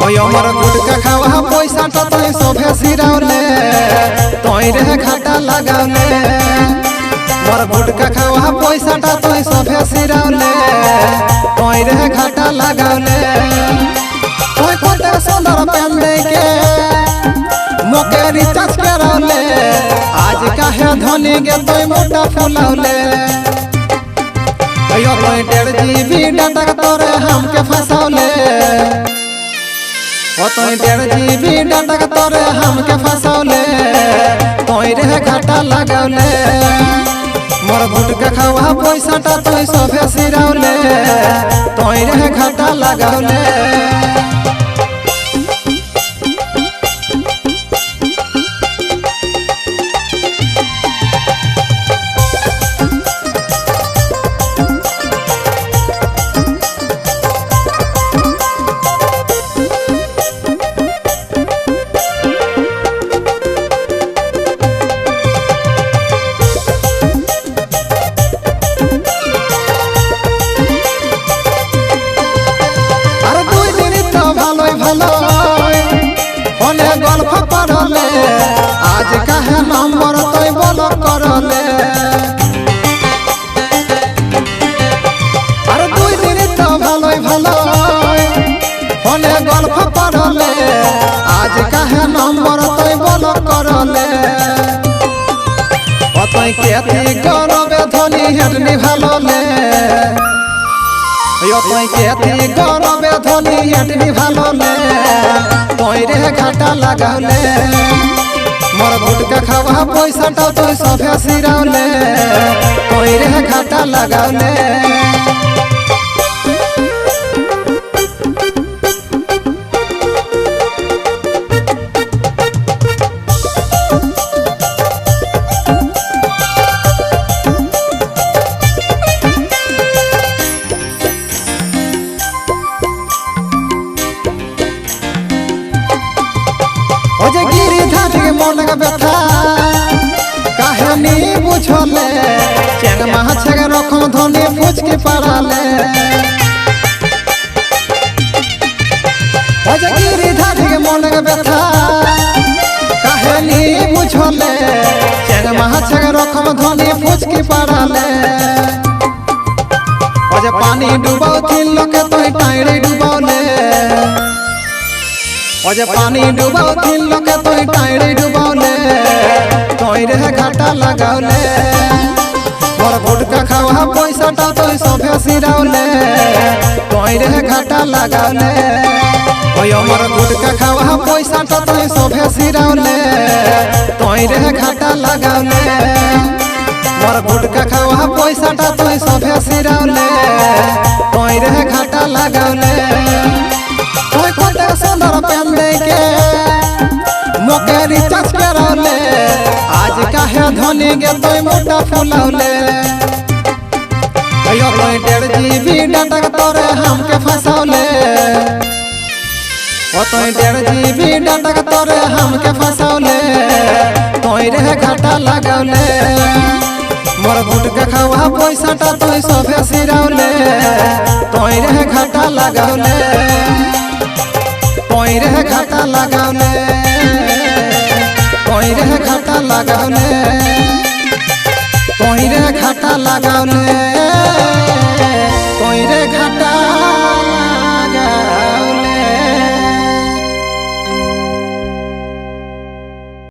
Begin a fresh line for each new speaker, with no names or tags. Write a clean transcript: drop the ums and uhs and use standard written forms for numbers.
ओय हमर गुटका खावा पैसा तो तोय सोभे सिरावले तोय रे घाटा लगावले मोर गुटका खावा पैसा तो तोय सोभे सिरावले तोय रे घाटा लगावले तोय कोटे सुंदर पेन दे के मोके रिचार्ज करावले आज काहे धनी गे तोय मोटा फुलावले अयो तोय 1.5 GB डाटा तोरे हमके फसावले ओ तोय 1.5 GB डाटा तोरे हमके फसावले तोय रे घाटा लगावले मोर गुटका खावा पैसा ता तोय सोभे सिरावले तोय रे घाटा लगावले आज काहे नंबर तोय ब्लॉक करले अरे 2 दिन तो भालोई फोने गल्फ पड़ले आज काहे नंबर तोय ब्लॉक करले ओ तोय केथी करबे धनी हेडनी भालोले यो तोय केथी करबे धनी हेडनी भालोले तोय रे घाटा लगावले मोर गुटका खावा पैसा तो तोय सोभे सिरावले तोय रे घाटा लगावले ओजे गिरी धाटी मन व्यथा काहे नी बुझले चेंग माछ के रखम धनी पूछ के पड़ाले ओजे गिरी धाटी मन व्यथा काहे नी बुझले चेंग माछ के रखम धनी पूछ के पड़ाले ओजे पानी डुबाओ थिन लोके तोय टाइरे डुबाओले ओजे पानी डुबाओ थिन लोके तोय टाइरे डुबाओले तोय रे घाटा लगावले मोर गुटका खावा पैसा ता तोय सोभे सिरावले तोय रे घाटा लगावले ओय मोर गुटका खावा पैसा ता तोय सोभे सिरावले तोय रे घाटा लगावले मोर गुटका खावा पैसा ता तोय सोभे सिरावले तोय रे घाटा लगावले तोय कोटे सुंदर पेन दे के मोके रिचार्ज करावले आज काहे धनी गे तोय मोटा फुलावले अयो तोय 1.5 GB डाटा तोरे हमके फसावले ओ तोय 1.5 GB डाटा तोरे हमके फसावले तोय रे घाटा लगावले मोर गुटका खावा पैसा ता तोय सोभे सिरावले तोय रे घाटा लगावले तोय रे घाटा लगावले तोय रे घाटा लगावले तोय रे घाटा लगावले।